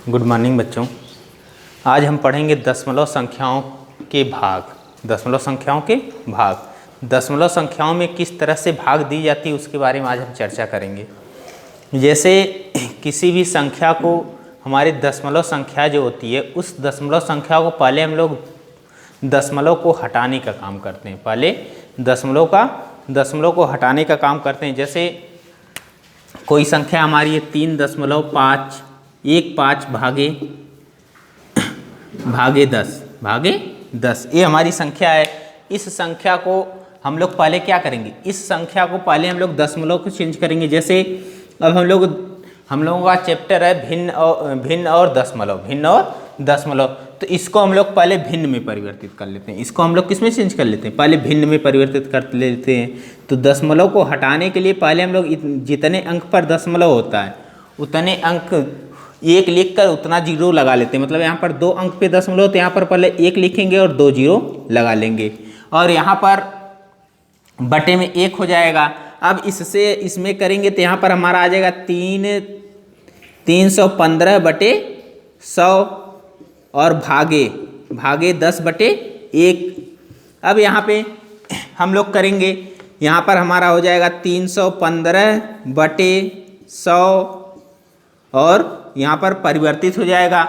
Good morning बच्चों। आज हम पढ़ेंगे दशमलव संख्याओं के भाग। दशमलव संख्याओं के भाग, दशमलव संख्याओं में किस तरह से भाग दी जाती है उसके बारे में आज हम चर्चा करेंगे। जैसे किसी भी संख्या को, हमारी दशमलव संख्या जो होती है, उस दशमलव संख्या को पहले हम लोग दशमलव को हटाने का काम करते हैं। पहले दशमलव को हटाने का काम करते हैं। जैसे कोई संख्या हमारी है 3.515 भागे 10 ये हमारी संख्या है। इस संख्या को हम लोग पहले क्या करेंगे, इस संख्या को पहले हम लोग दशमलव को चेंज करेंगे। जैसे अब हम लोगों का चैप्टर है भिन्न और दशमलव, तो इसको हम लोग पहले भिन्न में परिवर्तित कर लेते हैं। इसको हम लोग किस में चेंज कर लेते हैं, पहले भिन्न में परिवर्तित कर लेते हैं। तो दशमलव को हटाने के लिए पहले हम लोग जितने अंक पर दशमलव होता है उतने अंक एक लिख कर उतना जीरो लगा लेते हैं। मतलब यहाँ पर 2 अंक पे दशमलव, तो यहाँ पर पहले 1 लिखेंगे और 2 जीरो लगा लेंगे, और यहाँ पर बटे में 1 हो जाएगा। अब इसमें करेंगे तो यहाँ पर हमारा आ जाएगा 315/100 और भागे 10/1। अब यहाँ पे हम लोग करेंगे, यहाँ पर हमारा हो जाएगा 315/100 और यहाँ पर परिवर्तित हो जाएगा।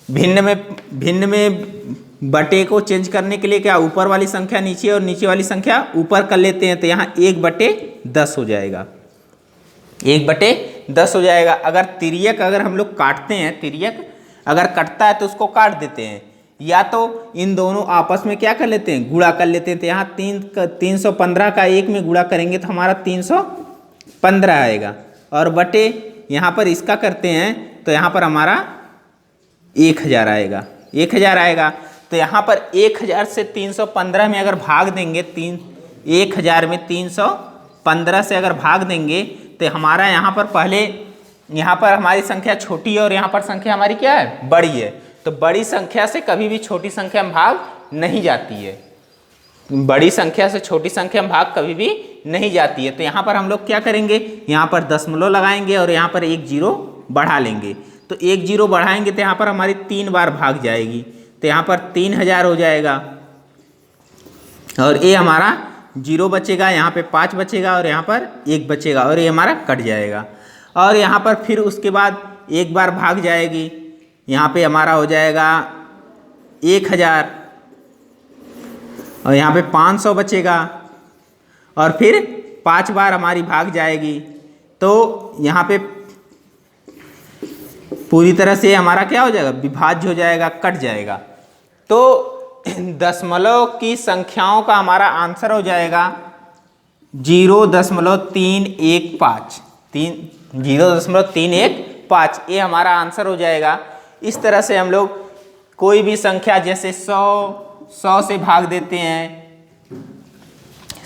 भिन्न में बटे को चेंज करने के लिए क्या, ऊपर वाली संख्या नीचे और नीचे वाली संख्या ऊपर कर लेते हैं। तो यहाँ 1/10 हो जाएगा, 1/10 हो जाएगा। अगर तिर्यक हम लोग काटते हैं, तिर्यक अगर कटता है तो उसको काट देते हैं, या तो इन दोनों आपस में क्या कर लेते हैं, गुणा कर लेते हैं। तो यहाँ 315 का 1 में गुणा करेंगे तो हमारा 315 आएगा, और बटे यहाँ पर इसका करते हैं तो यहाँ पर हमारा 1000 आएगा, 1000 आएगा। तो यहाँ पर 1000 से 315 में अगर भाग देंगे, 1000 में 315 से अगर भाग देंगे तो हमारा यहाँ पर पहले, यहाँ पर हमारी संख्या छोटी है और यहाँ पर संख्या हमारी क्या है, बड़ी है। तो बड़ी संख्या से कभी भी छोटी संख्या में भाग नहीं जाती है, बड़ी संख्या से छोटी संख्या में भाग कभी भी नहीं जाती है। तो यहाँ पर हम लोग क्या करेंगे, यहाँ पर दशमलव लगाएंगे और यहाँ पर 1 जीरो बढ़ा लेंगे। तो 1 जीरो बढ़ाएंगे तो यहाँ पर हमारी 3 बार भाग जाएगी, तो यहाँ पर 3000 हो जाएगा, और ये हमारा 0 बचेगा, यहाँ पे 5 बचेगा और यहाँ पर 1 बचेगा, और ये हमारा कट जाएगा। और यहाँ पर फिर उसके बाद 1 बार भाग जाएगी, यहाँ पे हमारा हो जाएगा 1000, और यहाँ पे 500 बचेगा, और फिर 5 बार हमारी भाग जाएगी। तो यहाँ पे पूरी तरह से हमारा क्या हो जाएगा, विभाज्य हो जाएगा, कट जाएगा। तो दशमलव की संख्याओं का हमारा आंसर हो जाएगा 0.315। ये हमारा आंसर हो जाएगा। इस तरह से हम लोग कोई भी संख्या, जैसे 100 से भाग देते हैं,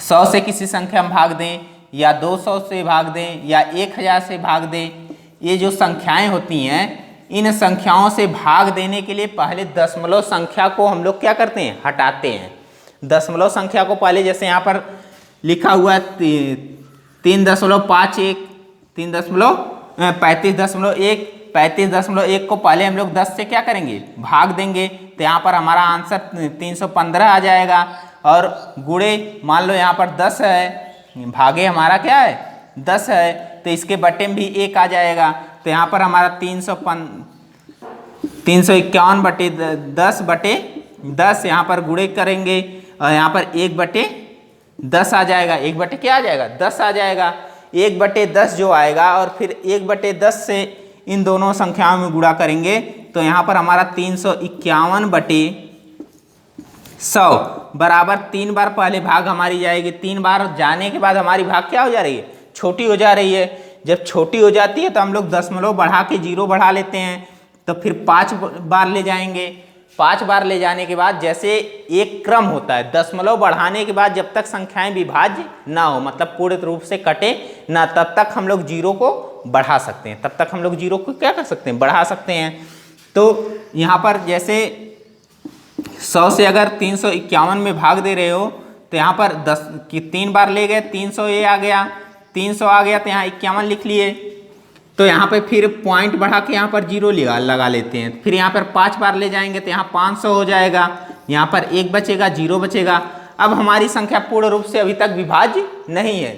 100 से किसी संख्या में भाग दें, या 200 से भाग दें, या 1000 से भाग दें। ये जो संख्याएं होती हैं, इन संख्याओं से भाग देने के लिए पहले दशमलव संख्या को हम लोग क्या करते हैं, हटाते हैं। दशमलव संख्या को पहले, जैसे यहाँ पर लिखा हुआ है 3.51, 35.1 को पहले हम लोग 10 से क्या करेंगे, भाग देंगे। तो यहाँ पर हमारा आंसर 315 आ जाएगा, और गुणे मान लो यहाँ पर 10 है, भागे हमारा क्या है, 10 है, तो इसके बटे में भी 1 आ जाएगा। तो यहाँ पर हमारा 351/10 यहाँ पर गुणे करेंगे, और यहाँ पर 1/10 आ जाएगा। 1 क्या आ जाएगा, 10 आ जाएगा। 1/10 जो आएगा, और फिर 1/10 से इन दोनों संख्याओं में गुणा करेंगे तो यहाँ पर हमारा 351/100 बराबर 3 बार पहले भाग हमारी जाएगी। 3 बार जाने के बाद हमारी भाग क्या हो जा रही है, छोटी हो जा रही है। जब छोटी हो जाती है तो हम लोग दशमलव बढ़ा के 0 बढ़ा लेते हैं, तो फिर 5 बार ले जाएंगे। 5 बार ले जाने के बाद जैसे एक क्रम होता है, दशमलव बढ़ाने के बाद जब तक संख्याएं विभाज्य ना हो, मतलब पूर्ण रूप से कटे ना, तब तक हम लोग 0 को बढ़ा सकते हैं, तब तक हम लोग 0 को क्या कर सकते हैं, बढ़ा सकते हैं। तो यहाँ पर जैसे 100 से अगर 351 में भाग दे रहे हो, तो यहाँ पर 10 की 3 बार ले गए, 300 ये आ गया, 300 आ गया, तो यहाँ 51 लिख लिए। तो यहाँ पे फिर पॉइंट बढ़ा के यहाँ पर 0 लगा लेते हैं। फिर यहाँ पर 5 बार ले जाएंगे तो यहाँ 500 हो जाएगा, यहाँ पर 1 बचेगा, 0 बचेगा। अब हमारी संख्या पूर्ण रूप से अभी तक विभाज्य नहीं है,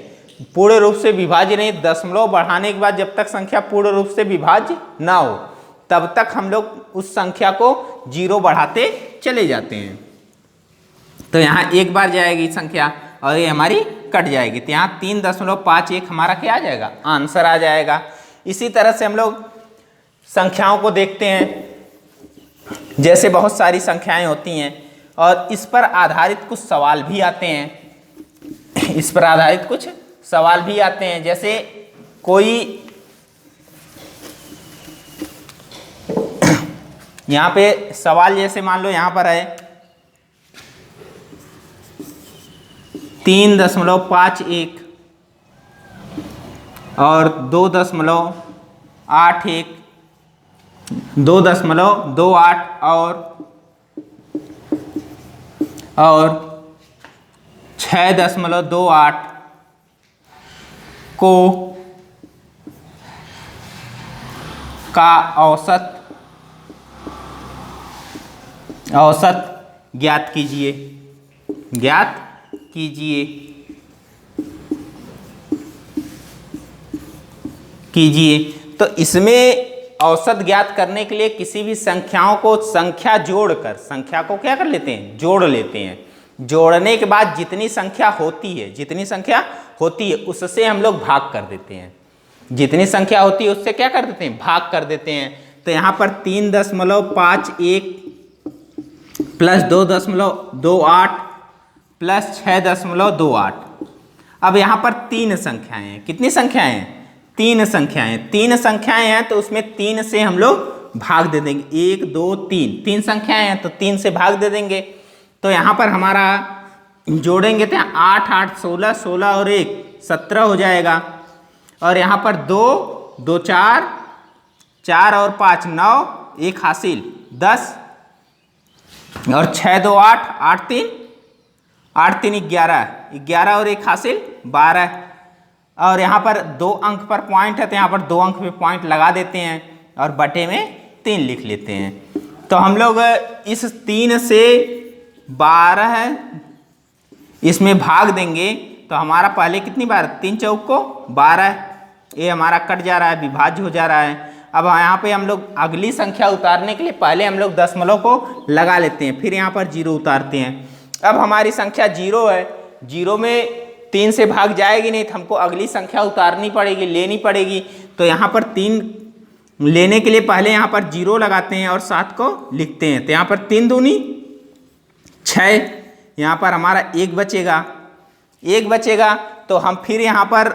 पूर्ण रूप से विभाज्य नहीं। दशमलव बढ़ाने के बाद जब तक संख्या पूर्ण रूप से विभाज्य ना हो तब तक हम लोग उस संख्या को 0 बढ़ाते चले जाते हैं। तो यहाँ 1 बार जाएगी संख्या और ये हमारी कट जाएगी, तो यहाँ 3.51 हमारा क्या आ जाएगा, आंसर आ जाएगा। इसी तरह से हम लोग संख्याओं को देखते हैं। जैसे बहुत सारी संख्याएं होती हैं और इस पर आधारित कुछ सवाल भी आते हैं, इस पर आधारित कुछ सवाल भी आते हैं। जैसे कोई यहाँ पे सवाल जैसे मान लो यहाँ पर है 3.51 और 2.81, 2.28 और 6.28 को का औसत ज्ञात कीजिए, ज्ञात कीजिए। तो इसमें औसत ज्ञात करने के लिए किसी भी संख्याओं को संख्या जोड़कर, संख्या को क्या कर लेते हैं, जोड़ लेते हैं। जोड़ने के बाद जितनी संख्या होती है उससे हम लोग भाग कर देते हैं, जितनी संख्या होती है उससे क्या कर देते हैं, भाग कर देते हैं। तो यहाँ पर 3.51 प्लस 2.28 प्लस 6.28। अब यहाँ पर 3 संख्याएं हैं, कितनी संख्याएं हैं, 3 संख्याएं हैं। तो उसमें 3 से हम लोग भाग दे देंगे, 1 2 3 संख्याएं हैं तो 3 से भाग दे देंगे। तो यहाँ पर हमारा जोड़ेंगे तो 8 8 16, 16 और 1 17 हो जाएगा। और यहाँ पर 2 2 4, 4 और 5 9, 1 हासिल 10 और 6 2 8, 8 3 11, 11 और 1 हासिल 12। और यहाँ पर 2 अंक पर पॉइंट है तो यहाँ पर 2 अंक पे पॉइंट लगा देते हैं और बटे में 3 लिख लेते हैं। तो हम लोग इस 3 से 12 इसमें भाग देंगे तो हमारा पहले कितनी बार, 3 चौक को 12, ये हमारा कट जा रहा है, विभाज्य हो जा रहा है। अब यहाँ पे हम लोग अगली संख्या उतारने के लिए पहले हम लोग दशमलव को लगा लेते हैं, फिर यहाँ पर 0 उतारते हैं। अब हमारी संख्या 0 है, 0 में 3 से भाग जाएगी नहीं तो हमको अगली संख्या उतारनी पड़ेगी, लेनी पड़ेगी। तो यहाँ पर 3 लेने के लिए पहले यहाँ पर 0 लगाते हैं और 7 को लिखते हैं। तो यहाँ पर 3 दूनी 6, यहाँ पर हमारा 1 बचेगा। तो हम फिर यहाँ पर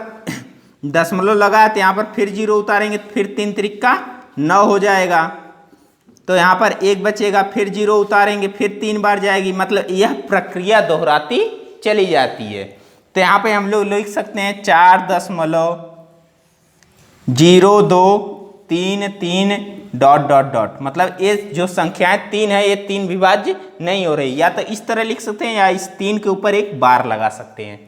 दशमलव लगाए तो यहाँ पर फिर 0 उतारेंगे, फिर 3 त्रिका 9 हो जाएगा। तो यहाँ पर 1 बचेगा, फिर 0 उतारेंगे, फिर 3 बार जाएगी, मतलब यह प्रक्रिया दोहराती चली जाती है। तो यहाँ पे हम लोग लिख सकते हैं 4.0233 ... मतलब ये जो संख्याएं 3 है, ये 3 विभाज्य नहीं हो रही। या तो इस तरह लिख सकते हैं या इस 3 के ऊपर एक बार लगा सकते हैं,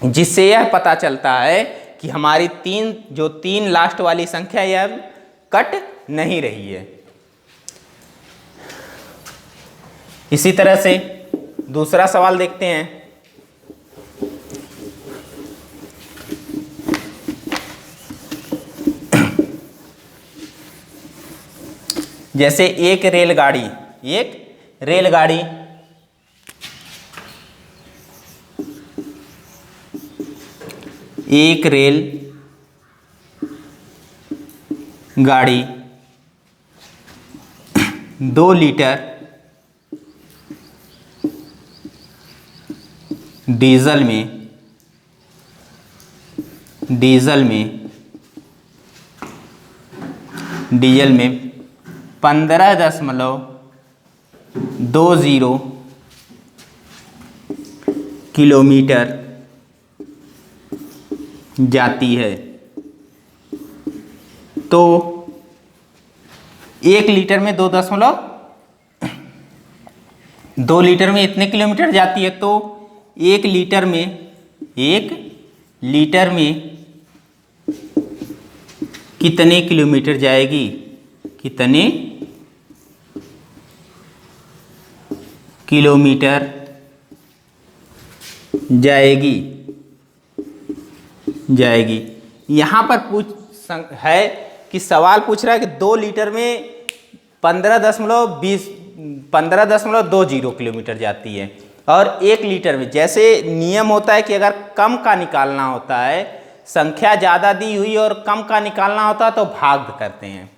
जिससे यह पता चलता है कि हमारी 3 लास्ट वाली संख्या यह कट नहीं रही है। इसी तरह से दूसरा सवाल देखते हैं। जैसे एक रेलगाड़ी एक रेल गाड़ी 2 लीटर डीजल में 15.20 किलोमीटर जाती है। तो 1 लीटर में 2 लीटर में इतने किलोमीटर जाती है। तो 1 लीटर में कितने किलोमीटर जाएगी, कितने किलोमीटर जाएगी, यहाँ पर है कि सवाल पूछ रहा है कि 2 लीटर में 15.20 किलोमीटर जाती है, और 1 लीटर में, जैसे नियम होता है कि अगर कम का निकालना होता है, संख्या ज़्यादा दी हुई और कम का निकालना होता है तो भाग करते हैं,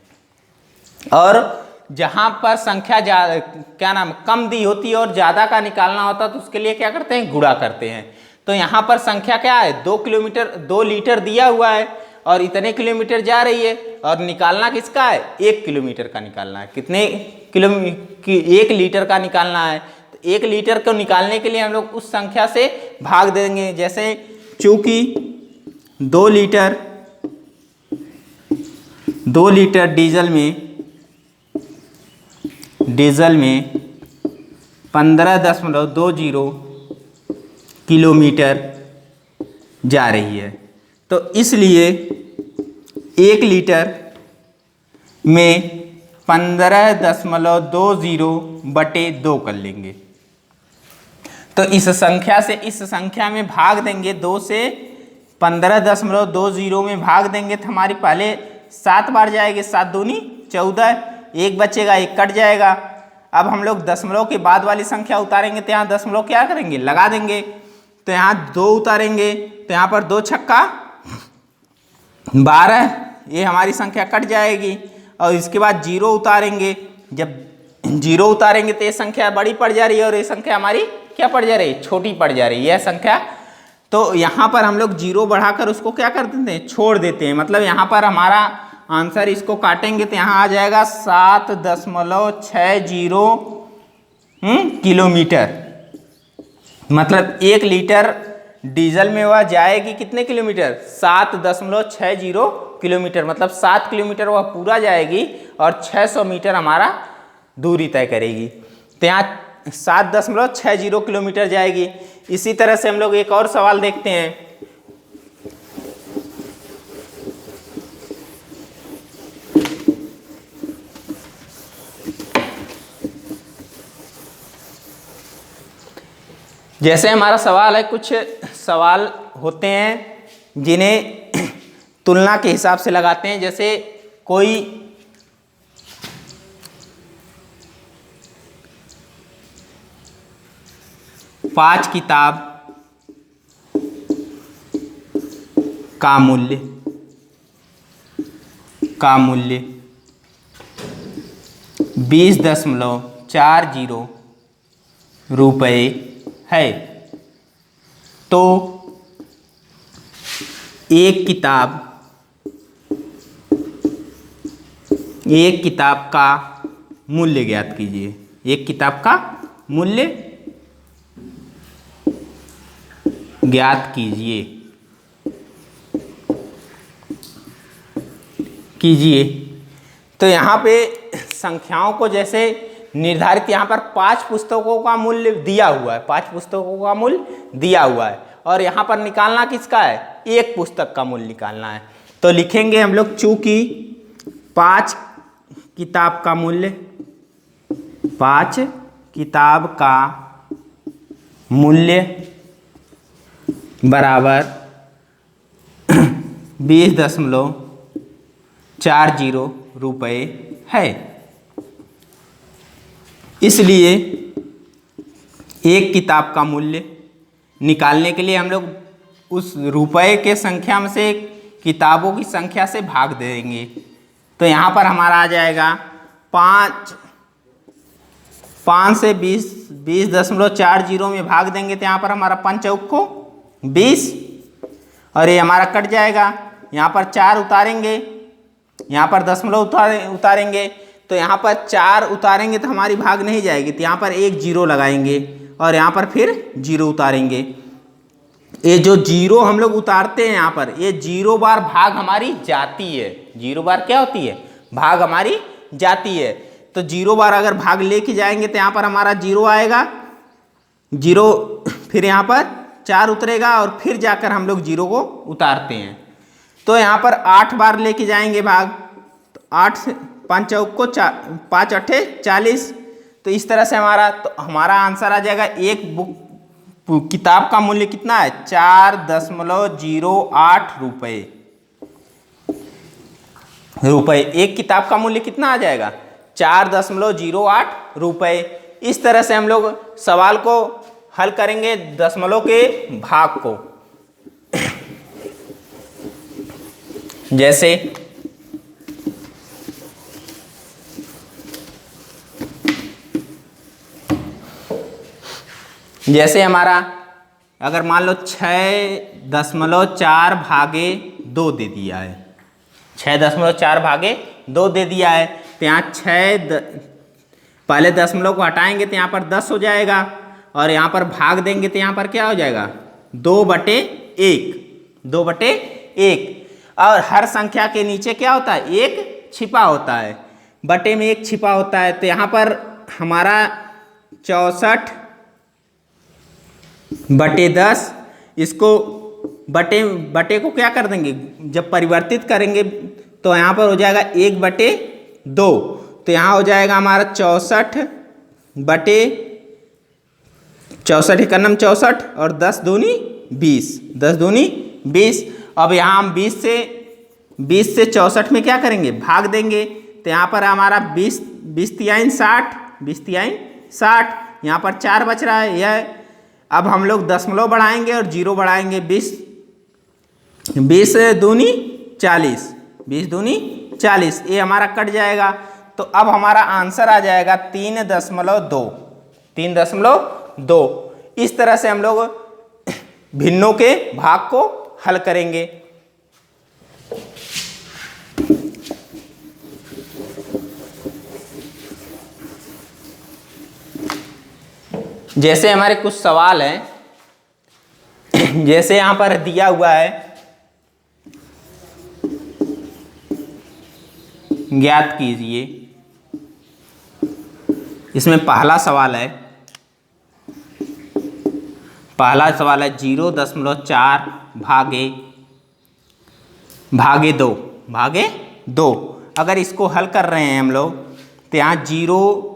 और जहाँ पर संख्या कम दी होती है और ज़्यादा का निकालना होता है तो उसके लिए क्या करते हैं, गुणा करते हैं। तो यहाँ पर संख्या क्या है, 2 लीटर दिया हुआ है और इतने किलोमीटर जा रही है, और निकालना किसका है, 1 किलोमीटर का निकालना है। कितने 1 लीटर का निकालना है, तो 1 लीटर को निकालने के लिए हम लोग उस संख्या से भाग देंगे। जैसे चूंकि 2 लीटर डीजल में 15.20 किलोमीटर जा रही है, तो इसलिए 1 लीटर में 15.20/2 कर लेंगे। तो इस संख्या से इस संख्या में भाग देंगे, 2 से 15.20 में भाग देंगे तो हमारी पहले 7 बार जाएगी, 7 दूनी 14, 1 बचेगा, 1 कट जाएगा। अब हम लोग दशमलव के बाद वाली संख्या उतारेंगे तो यहाँ दशमलव क्या करेंगे, लगा देंगे। तो यहाँ 2 उतारेंगे तो यहाँ पर 2 छक्का 12, ये हमारी संख्या कट जाएगी। और इसके बाद 0 उतारेंगे, जब 0 उतारेंगे तो ये संख्या बड़ी पड़ जा रही है और ये संख्या हमारी क्या पड़ जा रही है, छोटी पड़ जा रही है यह संख्या। तो यहाँ पर हम लोग 0 बढ़ाकर उसको क्या कर देते हैं, छोड़ देते हैं। मतलब यहाँ पर हमारा आंसर, इसको काटेंगे तो यहाँ आ जाएगा 7.60 किलोमीटर। मतलब 1 लीटर डीजल में वह जाएगी कितने किलोमीटर, 7.60 किलोमीटर। मतलब 7 किलोमीटर वह पूरा जाएगी और 600 मीटर हमारा दूरी तय करेगी। तो यहाँ 7.60 किलोमीटर जाएगी। इसी तरह से हम लोग एक और सवाल देखते हैं। जैसे हमारा सवाल है, कुछ सवाल होते हैं जिन्हें तुलना के हिसाब से लगाते हैं। जैसे कोई पाँच किताब का मूल्य 20.40 रुपये है, तो एक किताब का मूल्य ज्ञात कीजिए। एक किताब का मूल्य ज्ञात कीजिए। तो यहाँ पे संख्याओं को जैसे निर्धारित, यहाँ पर 5 पुस्तकों का मूल्य दिया हुआ है, 5 पुस्तकों का मूल्य दिया हुआ है, और यहाँ पर निकालना किसका है, एक पुस्तक का मूल्य निकालना है। तो लिखेंगे हम लोग, चूंकि 5 किताब का मूल्य 5 किताब का मूल्य बराबर 20.40 रुपये है, इसलिए एक किताब का मूल्य निकालने के लिए हम लोग उस रुपये के संख्या में से किताबों की संख्या से भाग देंगे। तो यहाँ पर हमारा आ जाएगा 5 से 20.40 में भाग देंगे तो यहाँ पर हमारा 5 चौक को 20, और ये हमारा कट जाएगा। यहाँ पर 4 उतारेंगे, यहाँ पर दशमलव उतारेंगे, तो यहाँ पर 4 उतारेंगे तो हमारी भाग नहीं जाएगी, तो यहाँ पर एक 0 लगाएंगे और यहाँ पर फिर 0 उतारेंगे। ये जो 0 हम लोग उतारते हैं यहाँ पर, ये 0 बार भाग हमारी जाती है। 0 बार क्या होती है, भाग हमारी जाती है। तो 0 बार अगर भाग लेके जाएंगे तो यहाँ पर हमारा 0 आएगा, 0 फिर यहाँ पर 4 उतरेगा और फिर जाकर हम लोग 0 को उतारते हैं। तो यहाँ पर 8 बार लेके जाएंगे भाग, तो 8 से 5 चौक को 5 अट्ठे 40। तो इस तरह से हमारा आंसर आ जाएगा। एक बुक किताब का मूल्य कितना है? 4.08 रुपये। एक किताब का मूल्य कितना आ जाएगा? 4.08 रुपये। इस तरह से हम लोग सवाल को हल करेंगे दशमलव के भाग को। जैसे हमारा अगर मान लो 6.4 भागे 2 दे दिया है, 6.4 भागे 2 दे दिया है, तो यहाँ पहले दशमलव को हटाएंगे तो यहाँ पर 10 हो जाएगा, और यहाँ पर भाग देंगे तो यहाँ पर क्या हो जाएगा? 2/1। और हर संख्या के नीचे क्या होता है? 1 छिपा होता है, बटे में 1 छिपा होता है। तो यहाँ पर हमारा 64/10, इसको बटे को क्या कर देंगे? जब परिवर्तित करेंगे तो यहाँ पर हो जाएगा 1/2। तो यहाँ हो जाएगा हमारा 64 एकन्नम 64 और 10 दूनी 20। अब यहाँ हम 20 से 64 में क्या करेंगे? भाग देंगे। तो यहाँ पर हमारा 20 तिहाई 60, यहाँ पर 4 बच रहा है। यह अब हम लोग दशमलव बढ़ाएंगे और 0 बढ़ाएंगे। 20 दूनी 40, ये हमारा कट जाएगा। तो अब हमारा आंसर आ जाएगा 3.2। इस तरह से हम लोग भिन्नों के भाग को हल करेंगे। जैसे हमारे कुछ सवाल हैं, जैसे यहाँ पर दिया हुआ है, ज्ञात कीजिए। इसमें पहला सवाल है 0.4 भागे 2। अगर इसको हल कर रहे हैं हम लोग, तो यहाँ 0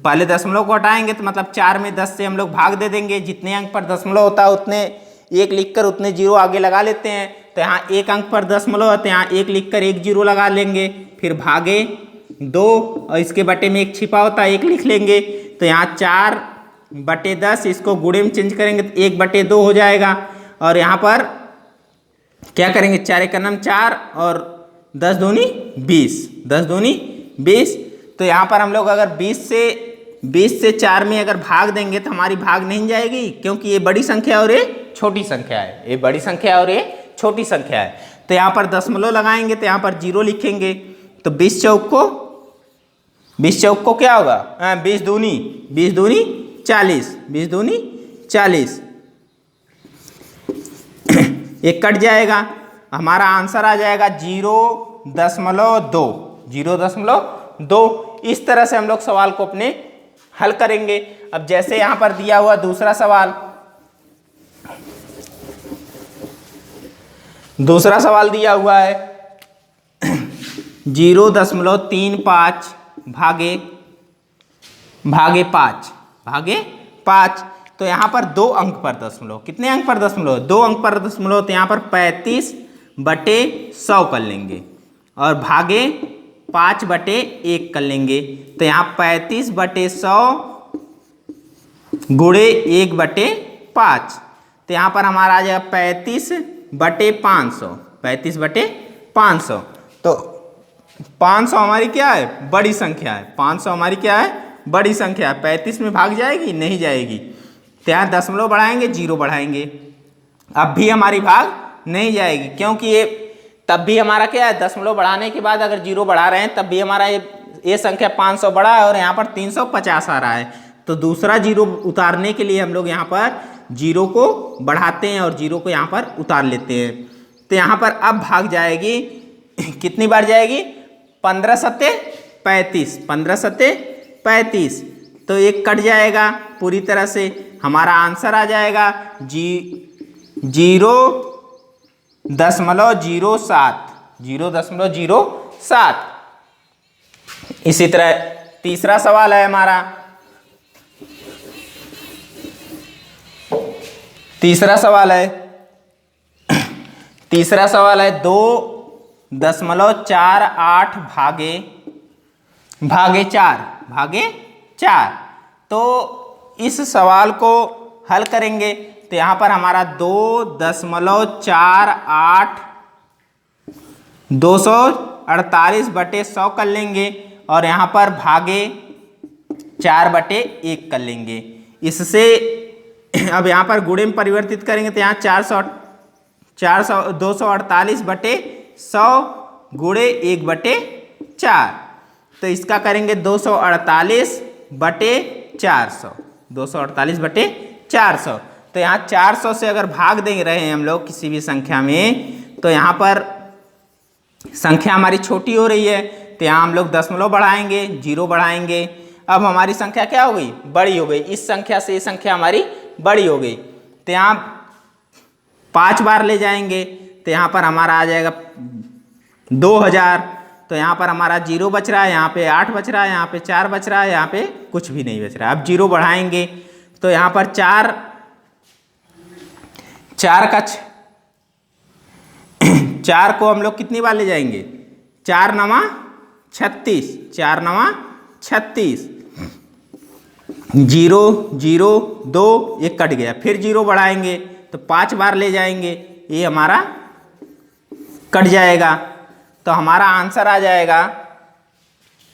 पहले दशमलव को हटाएंगे तो मतलब 4 में 10 से हम लोग भाग दे देंगे। जितने अंक पर दशमलव होता है उतने 1 लिखकर उतने 0 आगे लगा लेते हैं। तो यहाँ 1 अंक पर दशमलव है तो यहाँ 1 लिखकर 1 0 लगा लेंगे, फिर भागे 2 और इसके बटे में 1 छिपा होता है 1 लिख लेंगे। तो यहाँ 4/10, इसको गुणे में चेंज करेंगे तो 1/2 हो जाएगा। और यहाँ पर क्या करेंगे? 4 एकन्नम 4 और 10 दूनी 20। तो यहाँ पर हम लोग अगर 20 से 4 में अगर भाग देंगे तो हमारी भाग नहीं जाएगी, क्योंकि ये बड़ी संख्या और ये छोटी संख्या है। तो यहाँ पर दशमलव लगाएंगे तो यहाँ पर 0 लिखेंगे। तो 20 चौक को क्या होगा? 20 दूनी 40। एक कट जाएगा, हमारा आंसर आ जाएगा 0.2। इस तरह से हम लोग सवाल को अपने हल करेंगे। अब जैसे यहाँ पर दिया हुआ दूसरा सवाल दिया हुआ है 0.35 भागे 5। तो यहाँ पर 2 अंक पर दशमलव, कितने अंक पर दशमलव? 2 अंक पर दशमलव। तो यहाँ पर 35/100 कर लेंगे और भागे 5/1 कर लेंगे। तो यहाँ 35/100 गुणे 1/5। तो यहाँ पर हमारा आ जाएगा 35/500। तो 500 हमारी क्या है? बड़ी संख्या है। 500 हमारी क्या है? बड़ी संख्या है। 35 में भाग जाएगी? नहीं जाएगी। तो यहाँ दशमलव बढ़ाएंगे 0 बढ़ाएंगे, अब भी हमारी भाग नहीं जाएगी, क्योंकि ये तब भी हमारा क्या है? दशमलव बढ़ाने के बाद अगर 0 बढ़ा रहे हैं तब भी हमारा ये संख्या 500 बढ़ा है और यहाँ पर 350 आ रहा है। तो दूसरा 0 उतारने के लिए हम लोग यहाँ पर 0 को बढ़ाते हैं और 0 को यहाँ पर उतार लेते हैं। तो यहाँ पर अब भाग जाएगी, कितनी बार जाएगी? 15 सत्ते 35। तो एक कट जाएगा पूरी तरह से, हमारा आंसर आ जाएगा 0.2 0.07 0.07। इसी तरह तीसरा सवाल है हमारा, तीसरा सवाल है 2.48 भागे 4। तो इस सवाल को हल करेंगे तो यहाँ पर हमारा 2.48 248/100 कर लेंगे और यहाँ पर भागे 4/1 कर लेंगे। इससे अब यहाँ पर गुणे में परिवर्तित करेंगे तो यहाँ 248/100 गुणे 1/4। तो इसका करेंगे 248/400 248/400। तो यहाँ 400 से अगर भाग दे रहे हैं हम लोग किसी भी संख्या में, तो यहाँ पर संख्या हमारी छोटी हो रही है, तो यहाँ हम लोग दशमलव बढ़ाएंगे, 0 बढ़ाएंगे। अब हमारी संख्या क्या हो गई? बड़ी हो गई। इस संख्या से ये संख्या हमारी बड़ी हो गई। तो यहाँ 5 बार ले जाएंगे तो यहाँ पर हमारा आ जाएगा 2000। तो यहाँ पर हमारा 0 बच रहा है, यहाँ पे 8 बच रहा है, यहाँ पे 4 बच रहा है, यहाँ पे कुछ भी नहीं बच रहा है। अब 0 बढ़ाएंगे तो यहाँ पर 4 को हम लोग कितनी बार ले जाएंगे? 4 9 36 4 9 36। 0 0 2 ये कट गया, फिर 0 बढ़ाएंगे तो 5 बार ले जाएंगे, ये हमारा कट जाएगा। तो हमारा आंसर आ जाएगा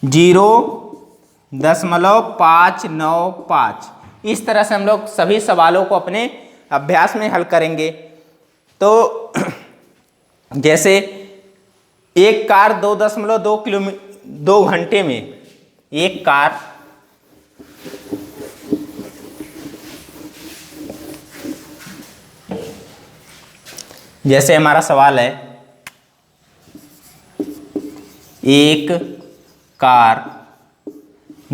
0.595। इस तरह से हम लोग सभी सवालों को अपने अभ्यास में हल करेंगे। तो जैसे एक कार 2 घंटे में, एक कार जैसे हमारा सवाल है, एक कार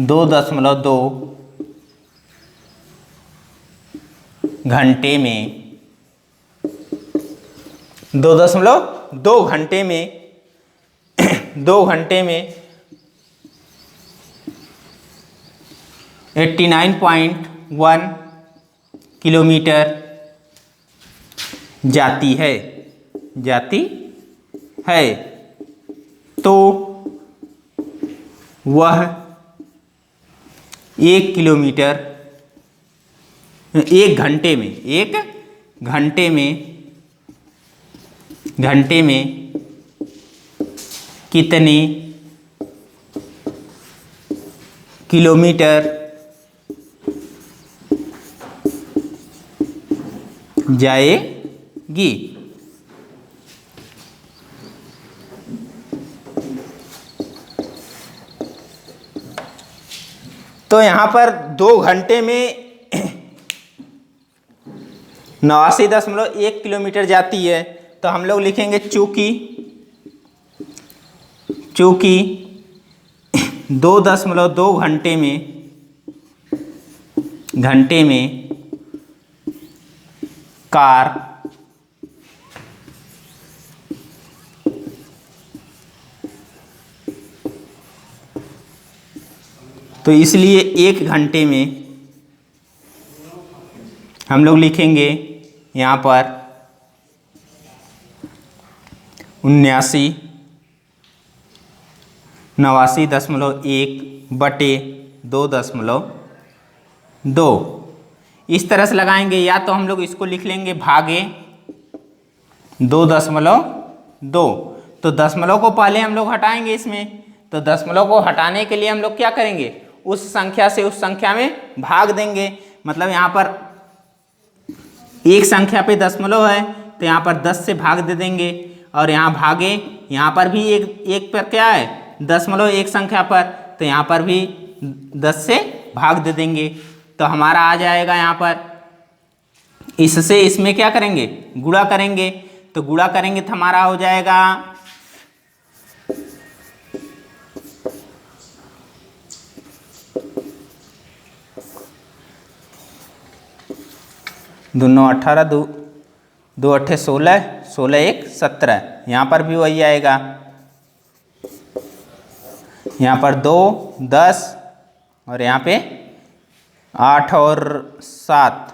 2.2 घंटे में 2.2 घंटे में 2 घंटे में 89.1 किलोमीटर जाती है तो वह 1 किलोमीटर 1 घंटे में कितने किलोमीटर जाएगी। तो यहाँ पर 2 घंटे में 89.1 किलोमीटर जाती है, तो हम लोग लिखेंगे चूंकि 2.2 घंटे में कार तो इसलिए 1 घंटे में हम लोग लिखेंगे यहाँ पर 89.1/2.2। इस तरह से लगाएंगे, या तो हम लोग इसको लिख लेंगे भागे 2.2। तो दशमलव को पहले हम लोग हटाएंगे इसमें, तो दशमलव को हटाने के लिए हम लोग क्या करेंगे? उस संख्या से उस संख्या में भाग देंगे। मतलब यहाँ पर एक संख्या पे दशमलव है तो यहाँ पर 10 से भाग दे देंगे, और यहाँ भागे, यहाँ पर भी एक पर क्या है? दशमलव एक संख्या पर, तो यहाँ पर भी 10 से भाग दे देंगे। तो हमारा आ जाएगा यहाँ पर, इससे इसमें क्या करेंगे? गुणा करेंगे। तो गुणा करेंगे तो हमारा हो जाएगा 2 9 18 2 2 8 16 16 1 17, यहाँ पर भी वही आएगा। यहाँ पर 2 10 और यहाँ पे 8 और 7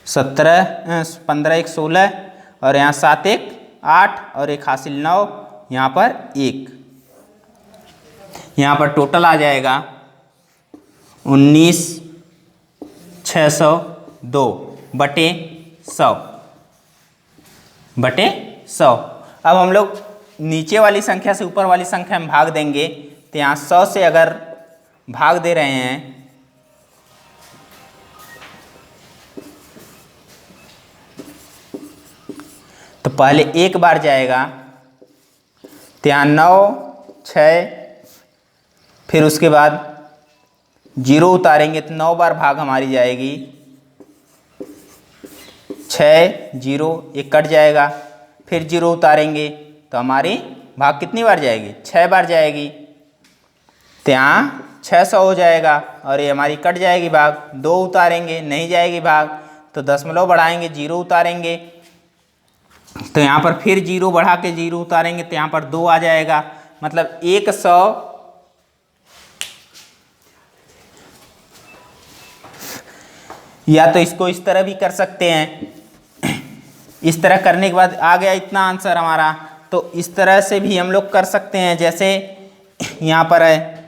17 15 1 16 और यहाँ 7 1 8 और 1 हासिल 9, यहाँ पर 1। यहाँ पर टोटल आ जाएगा 19,602 बटे 100 बटे 100। अब हम लोग नीचे वाली संख्या से ऊपर वाली संख्या में भाग देंगे, तो यहाँ 100 से अगर भाग दे रहे हैं तो पहले एक बार जाएगा, तो यहाँ 9 6, फिर उसके बाद 0 उतारेंगे तो 9 बार भाग हमारी जाएगी, 6 0 एक कट जाएगा, फिर 0 उतारेंगे तो हमारी भाग कितनी बार जाएगी, 6 बार जाएगी, तो यहाँ 600 हो जाएगा और ये हमारी कट जाएगी भाग। 2 उतारेंगे नहीं जाएगी भाग, तो दशमलव बढ़ाएंगे 0 उतारेंगे, तो यहाँ पर फिर 0 बढ़ा के 0 उतारेंगे तो यहाँ पर 2 आ जाएगा, मतलब 100 या तो इसको इस तरह भी कर सकते हैं। इस तरह करने के बाद आ गया इतना आंसर हमारा, तो इस तरह से भी हम लोग कर सकते हैं। जैसे यहाँ पर है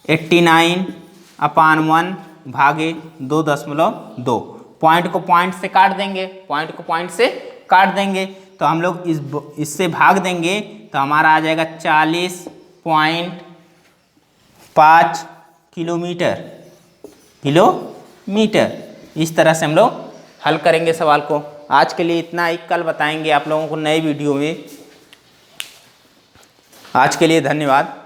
89/1 भागे 2.2, पॉइंट को पॉइंट से काट देंगे, पॉइंट को पॉइंट से काट देंगे, तो हम लोग इससे भाग देंगे तो हमारा आ जाएगा 40.5 किलोमीटर। इस तरह से हम लोग हल करेंगे सवाल को। आज के लिए इतना ही, कल बताएंगे आप लोगों को नए वीडियो में। आज के लिए धन्यवाद।